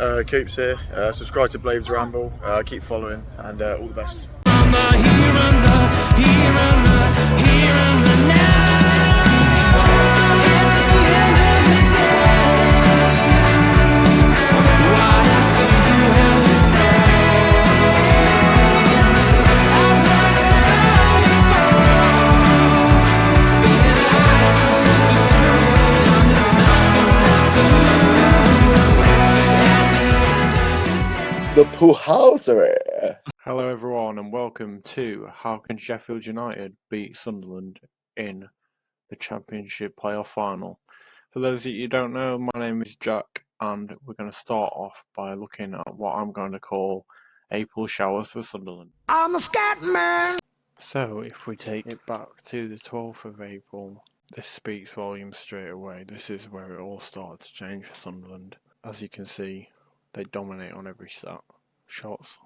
Coops here. Subscribe to Behind The Ramble. Keep following, and all the best. The Poolhousery. Hello everyone and welcome to How Can Sheffield United Beat Sunderland in the Championship Playoff Final. For those of you who don't know, my name is Jack and we're going to start off by looking at what I'm going to call April showers for Sunderland. I'm a Statman! So if we take it back to the 12th of April, this speaks volumes straight away. This is where it all started to change for Sunderland. As you can see, they dominate on every stat. Shots,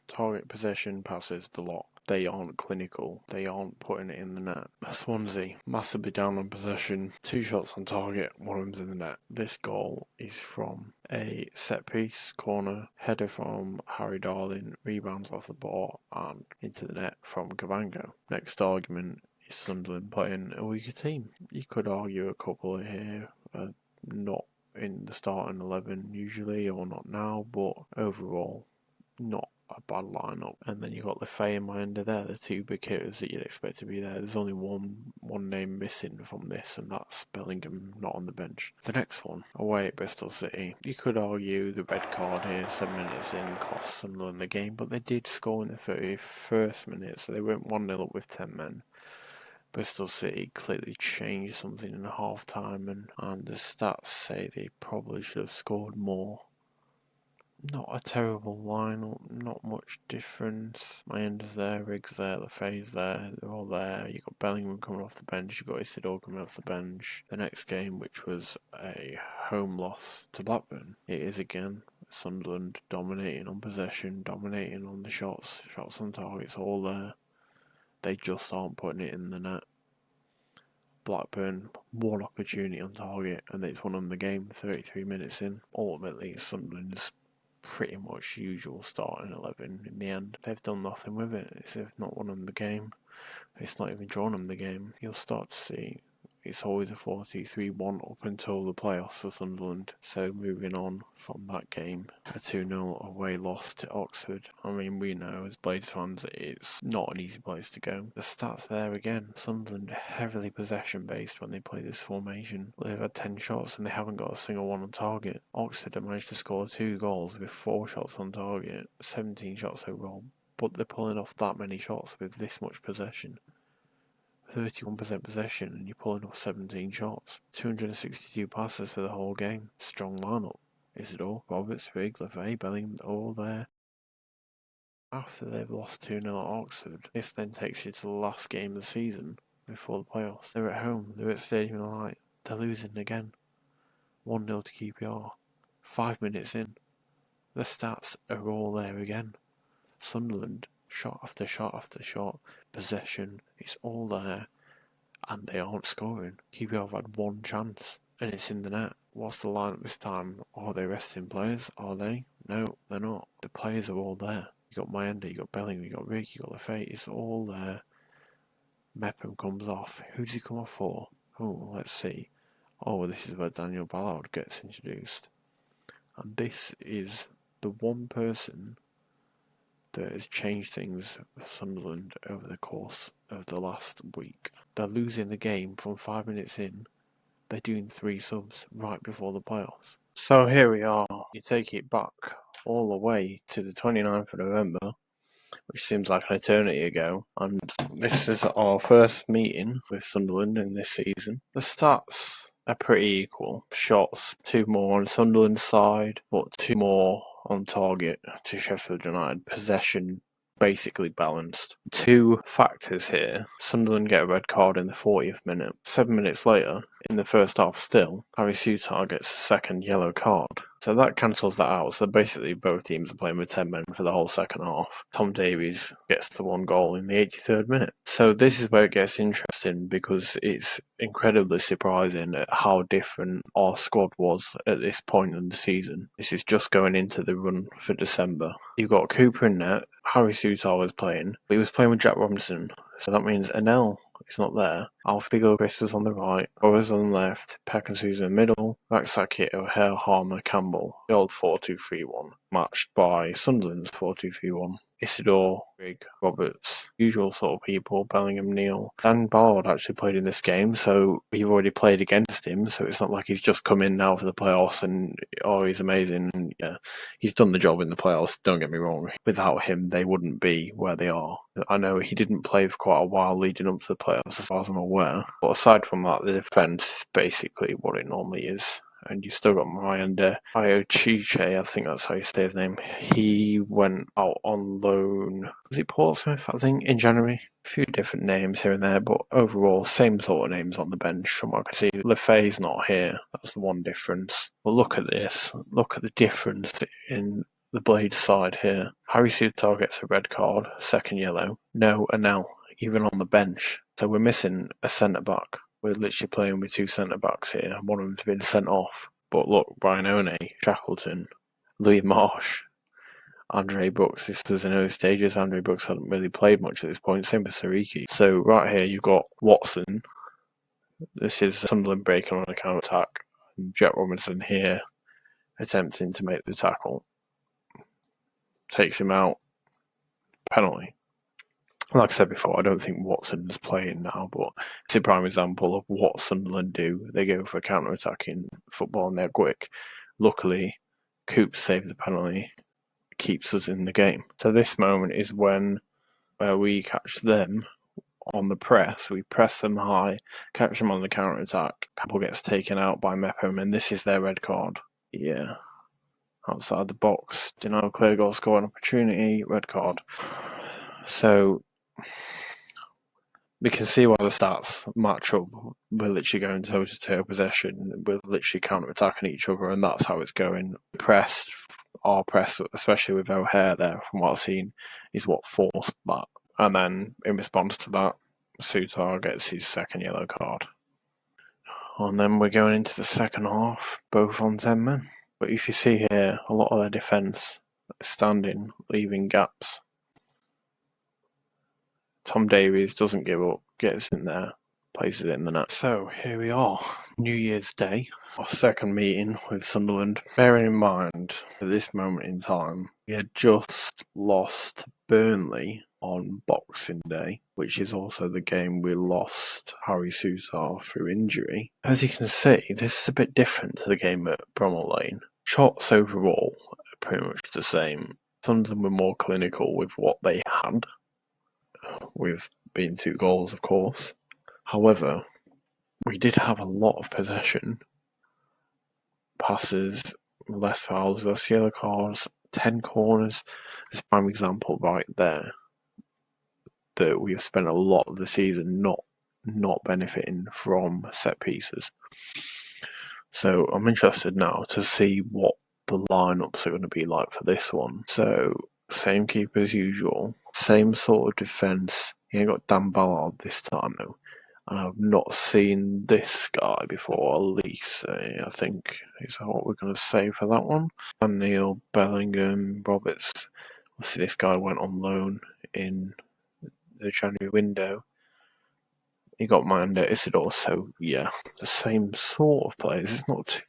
target, possession, passes, the lot. They aren't clinical. They aren't putting it in the net. Swansea, massively down on possession. 2 shots on target, one of them's in the net. This goal is from a set piece, corner, header from Harry Darling, rebounds off the ball and into the net from Cavango. Next argument is Sunderland playing a weaker team. You could argue a couple here are not in the starting 11 usually, or not now, but overall not a bad lineup. And then you got Lefay and Mayenda there, the 2 big hitters that you'd expect to be there. There's only one name missing from this, and that's Bellingham, not on the bench. The next one, away at Bristol City. You could argue the red card here, 7 minutes in, cost Sunderland the game, but they did score in the 31st minute, so they went 1-0 up with 10 men. Bristol City clearly changed something in half time, and the stats say they probably should have scored more. Not a terrible lineup, not much difference. Mayenda's there, Riggs there, Lefay's there, they're all there. You got Bellingham coming off the bench, you got Isidore coming off the bench. The next game, which was a home loss to Blackburn, it is again Sunderland dominating on possession, dominating on the shots on targets, all there. They just aren't putting it in the net. Blackburn, one opportunity on target, and it's won them the game 33 minutes in. Ultimately, Sunderland's pretty much usual starting 11 in the end. They've done nothing with it. They've not won them the game. It's not even drawn them the game. You'll start to see it's always a 4-2-3-1 up until the playoffs for Sunderland. So moving on from that game, a 2-0 away loss to Oxford. I mean, we know as Blades fans it's not an easy place to go. The stats there again. Sunderland heavily possession based when they play this formation. They've had 10 shots and they haven't got a single one on target. Oxford have managed to score 2 goals with 4 shots on target, 17 shots overall. But they're pulling off that many shots with this much possession. 31% possession and you're pulling off 17 shots. 262 passes for the whole game. Strong lineup. Isidore, Roberts, Riggs, Lefay, Bellingham, all there. After they've lost 2-0 at Oxford, this then takes you to the last game of the season before the playoffs. They're at home, they're at Stadium of Light. They're losing again. 1-0 to QPR. 5 minutes in. The stats are all there again. Sunderland, shot after shot after shot, possession, it's all there, and they aren't scoring. QPR have had 1 chance, and it's in the net. What's the lineup this time? Are they resting players? Are they? No, they're not. The players are all there. You got Mayenda, you got Bellingham, you got Riggs, you got Lefay, it's all there. Mepham comes off. Who does he come off for? Oh, let's see. Oh, this is where Daniel Ballard gets introduced. And this is the one person that has changed things for Sunderland over the course of the last week. They're losing the game from 5 minutes in. They're doing 3 subs right before the playoffs. So here we are. You take it back all the way to the 29th of November, which seems like an eternity ago. And this is our first meeting with Sunderland in this season. The stats are pretty equal. Shots, 2 more on Sunderland's side, but 2 more on target to Sheffield United. Possession basically balanced. 2 factors here. Sunderland get a red card in the 40th minute. 7 minutes later, in the first half still, Harry Sutar gets a second yellow card. So that cancels that out. So basically both teams are playing with 10 men for the whole second half. Tom Davies gets the 1 goal in the 83rd minute. So this is where it gets interesting because it's incredibly surprising at how different our squad was at this point in the season. This is just going into the run for December. You've got Cooper in net. Harry Souttar was playing, but he was playing with Jack Robinson. So that means Anel is not there. Alfie Gilchrist was on the right, Boris on the left, Peck and Susan in the middle, Raksaki, O'Hare, Harmer, Campbell. The old 4-2-3-1, matched by Sunderland's 4-2-3-1. Isidore, Grigg, Roberts, usual sort of people, Bellingham, Neal. Dan Ballard actually played in this game, so we've already played against him, so it's not like he's just come in now for the playoffs and, oh, he's amazing. And yeah, he's done the job in the playoffs, don't get me wrong. Without him, they wouldn't be where they are. I know he didn't play for quite a while leading up to the playoffs, as far as I'm aware. But aside from that, the defence is basically what it normally is. And you still got Miranda Iochiche, I think that's how you say his name. He went out on loan. Was it Portsmouth, I think, in January? A few different names here and there, but overall, same sort of names on the bench from what I can see. Lefay's not here. That's the one difference. But look at this. Look at the difference in the Blade side here. Harry Souttar gets a red card, second yellow. No Anel, even on the bench. So we're missing a centre-back. We're literally playing with 2 centre-backs here. One of them's been sent off. But look, Brian One, Shackleton, Louis Marsh, Andre Brooks. This was in early stages. Andre Brooks hadn't really played much at this point. Same with Sariki. So right here you've got Watson. This is Sunderland breaking on a counter-attack. Jack Robinson here attempting to make the tackle. Takes him out. Penalty. Like I said before, I don't think Watson's playing now, but it's a prime example of what Sunderland do. They go for counter-attacking football and they're quick. Luckily, Coop saved the penalty, keeps us in the game. So this moment is when we catch them on the press. We press them high, catch them on the counter-attack. Campbell gets taken out by Mepham, and this is their red card. Yeah. Outside the box, denial clear goal scoring opportunity, red card. So we can see why the stats match up. We're literally going toe-to-toe possession. We're literally counter-attacking each other, and that's how it's going. Our press, especially with O'Hare there, from what I've seen, is what forced that. And then, in response to that, Souttar gets his second yellow card. And then we're going into the second half, both on 10 men. But if you see here, a lot of their defence is standing, leaving gaps. Tom Davies doesn't give up, gets in there, places it in the net. So here we are, New Year's Day, our second meeting with Sunderland. Bearing in mind, at this moment in time, we had just lost Burnley on Boxing Day, which is also the game we lost Harry Souttar through injury. As you can see, this is a bit different to the game at Bramall Lane. Shots overall are pretty much the same. Sunderland were more clinical with what they had, with being 2 goals, of course. However, we did have a lot of possession. Passes, less fouls, less yellow cards, 10 corners. This prime example right there that we've spent a lot of the season not benefiting from set pieces. So I'm interested now to see what the lineups are going to be like for this one. So same keeper as usual, same sort of defence. He ain't got Dan Ballard this time though, and I've not seen this guy before. Elise, I think is what we're going to say for that one. And Neil, Bellingham, Roberts. Obviously, this guy went on loan in the January window. He got Miranda Isidore, so yeah, the same sort of players. It's not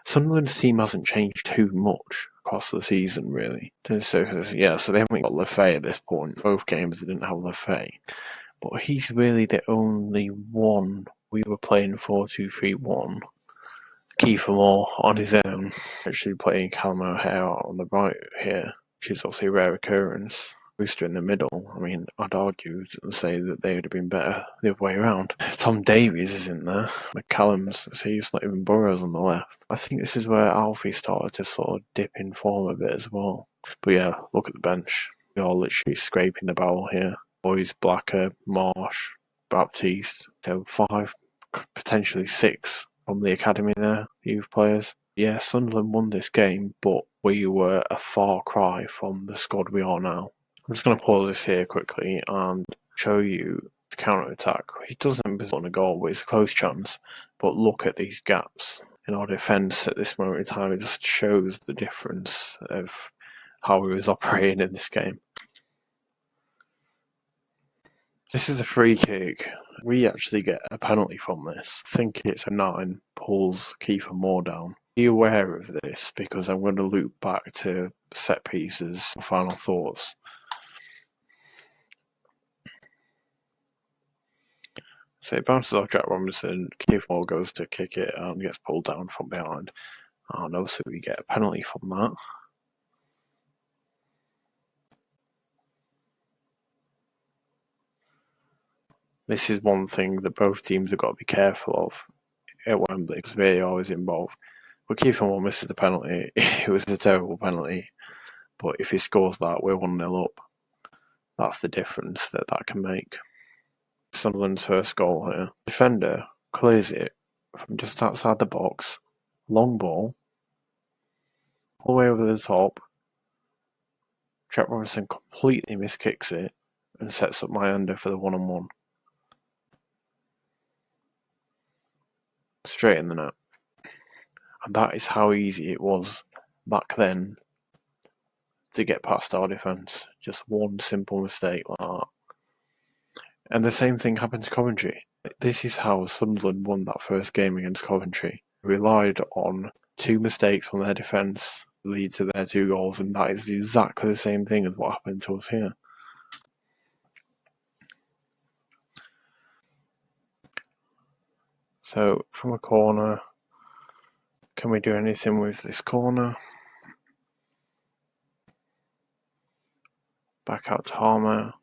Sunderland's team hasn't changed too much across the season, really. So yeah, so they haven't got Lefay at this point. Both games they didn't have Lefay, but he's really the only one. We were playing 4-2-3-1. Kiefer Moore on his own, actually playing Callum O'Hare on the right here, which is obviously a rare occurrence. Rooster in the middle. I mean, I'd argue and say that they would have been better the other way around. Tom Davies is in there. McCallum's, see, it's not even Burrows on the left. I think this is where Alfie started to sort of dip in form a bit as well. But yeah, look at the bench. We're all literally scraping the barrel here. Boys, Blacker, Marsh, Baptiste. So 5, potentially 6 from the academy there, youth players. Yeah, Sunderland won this game, but we were a far cry from the squad we are now. I'm just going to pause this here quickly and show you the counter-attack. He doesn't result in a goal, but it's a close chance. But look at these gaps in our defence at this moment in time. It just shows the difference of how we was operating in this game. This is a free kick. We actually get a penalty from this. I think it's a 9, pulls Kiefer Moore down. Be aware of this because I'm going to loop back to set pieces, final thoughts. So it bounces off Jack Robinson, Kiefer Moore goes to kick it and gets pulled down from behind. And also we get a penalty from that. This is one thing that both teams have got to be careful of at Wembley because VAR is involved. But Kiefer Moore misses the penalty. It was a terrible penalty. But if he scores that, we're 1-0 up. That's the difference that can make. Sunderland's first goal here. Defender clears it from just outside the box. Long ball. All the way over the top. Jack Robinson completely miskicks it and sets up my under for the 1-on-1. Straight in the net. And that is how easy it was back then to get past our defence. Just one simple mistake like that. And the same thing happened to Coventry. This is how Sunderland won that first game against Coventry. Relied on 2 mistakes from their defence to lead to their 2 goals, and that is exactly the same thing as what happened to us here. So, from a corner, can we do anything with this corner? Back out to Harmer.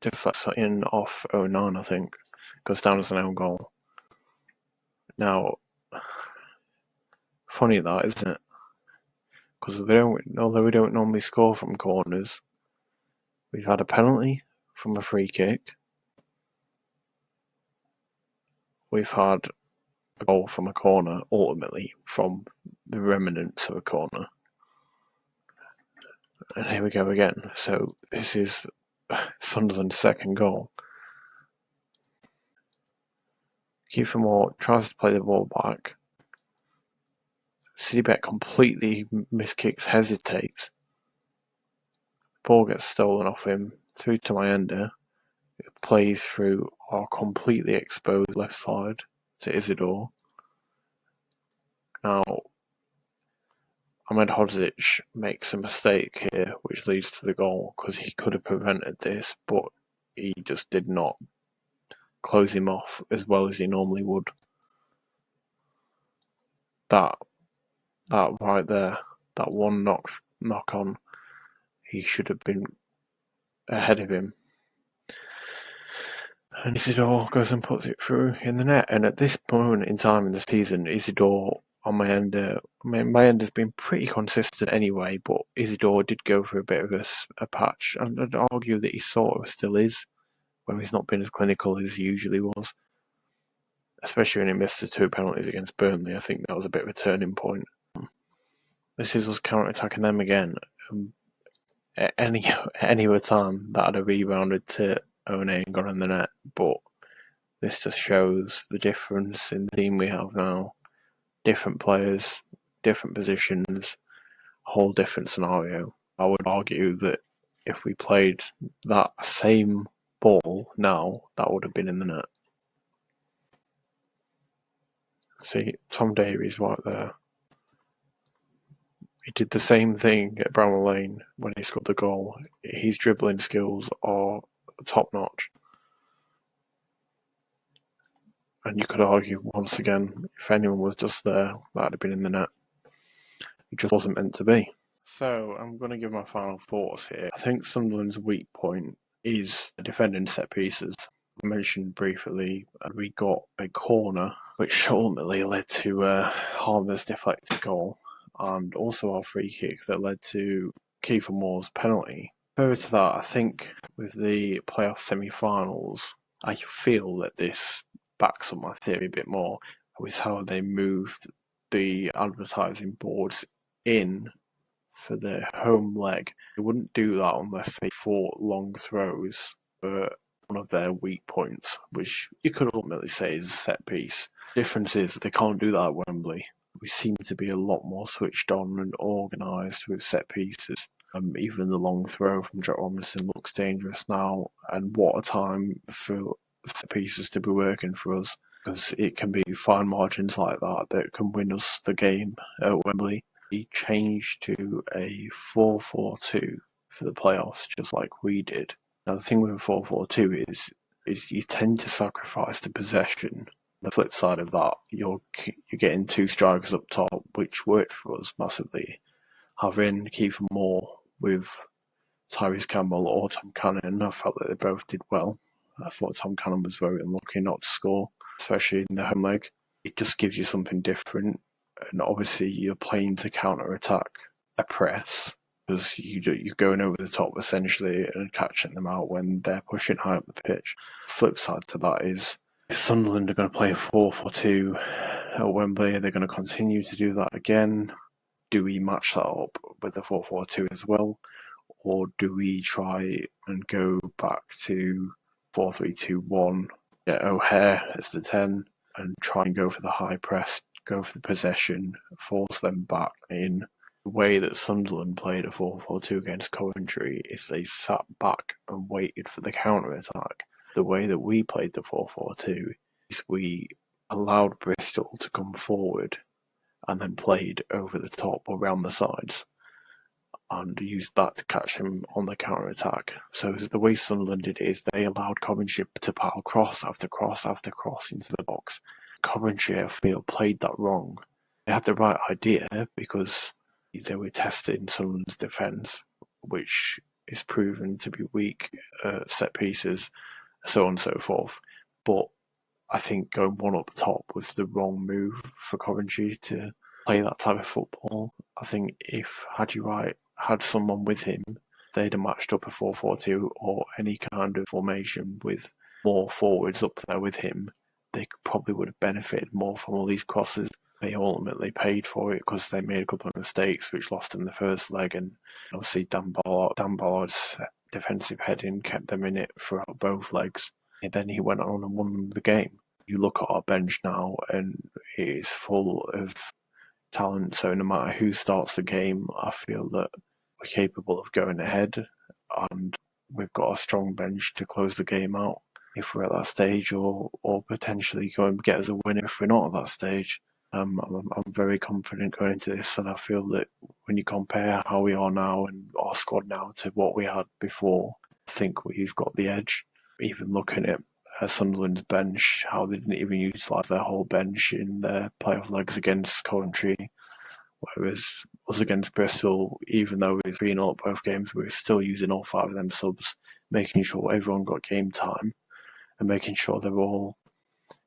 Deflects in off 09, I think. Goes down as an own goal. Now, funny that, isn't it? Because although we don't normally score from corners, we've had a penalty from a free kick. We've had a goal from a corner, ultimately from the remnants of a corner. And here we go again. So this is Sunderland's second goal. Kiefer Moore tries to play the ball back. Citybet completely miskicks, hesitates. Ball gets stolen off him, through to my ender. It plays through our completely exposed left side to Isidore. Now, Ahmed Hodzic makes a mistake here, which leads to the goal, because he could have prevented this, but he just did not close him off as well as he normally would. That right there, that one knock on, he should have been ahead of him. And Isidore goes and puts it through in the net. And at this moment in time in the season, Isidore on my end, my end has been pretty consistent anyway, but Isidore did go for a bit of a patch. And I'd argue that he sort of still is, where he's not been as clinical as he usually was. Especially when he missed the 2 penalties against Burnley. I think that was a bit of a turning point. This is us counter-attacking them again. Any other time that had a rebounded to One and gone in the net, but this just shows the difference in the team we have now. Different players, different positions, whole different scenario. I would argue that if we played that same ball now, that would have been in the net. See, Tom Davies right there. He did the same thing at Bramall Lane when he scored the goal. His dribbling skills are top notch. And you could argue once again, if anyone was just there, that'd have been in the net. It just wasn't meant to be. So I'm going to give my final thoughts here. I think Sunderland's weak point is defending set pieces. I mentioned briefly, we got a corner, which ultimately led to Harmer's deflected goal, and also our free kick that led to Kiefer Moore's penalty. Further to that, I think with the playoff semi-finals, I feel that this backs up my theory a bit more, with how they moved the advertising boards in for their home leg. They wouldn't do that unless they fought long throws for one of their weak points, which you could ultimately say is a set piece. The difference is they can't do that at Wembley. We seem to be a lot more switched on and organised with set pieces. Even the long throw from Jack Robinson looks dangerous now, and what a time for set pieces to be working for us, because it can be fine margins like that that can win us the game at Wembley. He changed to a 4-4-2 for the playoffs, just like we did. Now the thing with a 4-4-2 is you tend to sacrifice the possession. The flip side of that, you're getting two strikers up top, which worked for us massively. Having Kiefer Moore with Tyrese Campbell or Tom Cannon, I felt that they both did well. I thought Tom Cannon was very unlucky not to score, especially in the home leg. It just gives you something different, and obviously you're playing to counter-attack a press, because you're going over the top essentially and catching them out when they're pushing high up the pitch. Flip side to that is, if Sunderland are going to play a 4-4-2 at Wembley, they're going to continue to do that again. Do we match that up with the 4-4-2 as well? Or do we try and go back to 4-3-2-1, get O'Hare as the 10, and try and go for the high press, go for the possession, force them back in? The way that Sunderland played a 4-4-2 against Coventry is they sat back and waited for the counter-attack. The way that we played the 4-4-2 is we allowed Bristol to come forward and then played over the top or around the sides and used that to catch him on the counter-attack. So the way Sunderland did it is they allowed Coventry to pile cross after cross after cross into the box. Coventry, I feel, played that wrong. They had the right idea because they were testing Sunderland's defence, which is proven to be weak, set pieces, so on and so forth. But I think going one up top was the wrong move for Coventry to play that type of football. I think if Haji Wright had someone with him, they'd have matched up a 4-4-2 or any kind of formation with more forwards up there with him. They probably would have benefited more from all these crosses. They ultimately paid for it because they made a couple of mistakes which lost them the first leg, and obviously Dan Ballard's defensive heading kept them in it throughout both legs. And then he went on and won them the game. You look at our bench now and it is full of talent, so no matter who starts the game, I feel that we're capable of going ahead, and we've got a strong bench to close the game out if we're at that stage, or potentially go and get us a win if we're not at that stage. I'm very confident going into this, and I feel that when you compare how we are now and our squad now to what we had before, I think we've got the edge. Even looking at Sunderland's bench, how they didn't even utilise their whole bench in their playoff legs against Coventry, whereas us against Bristol, even though we were 3-0 both games, we were still using all 5 of them subs, making sure everyone got game time and making sure they've all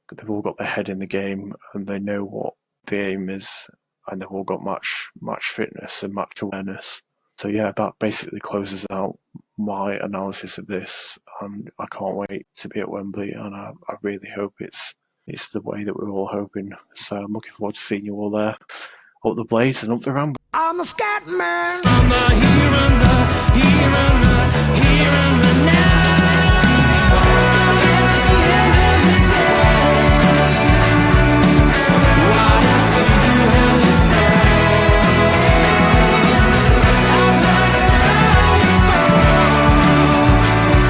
got their head in the game and they know what the aim is, and they've all got match fitness and match awareness. So yeah, that basically closes out my analysis of this, and I can't wait to be at Wembley, and I really hope it's the way that we're all hoping. So I'm looking forward to seeing you all there. Up the Blades and up the Ramble. I'm a Statman. I'm the here and the now. At the end of the day, what else do you have to say? I've heard it all before.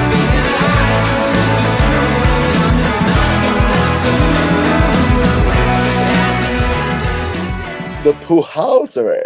Spinning lies and twisted truths, and there's nothing left to lose. At the end of the day. The Puhauser.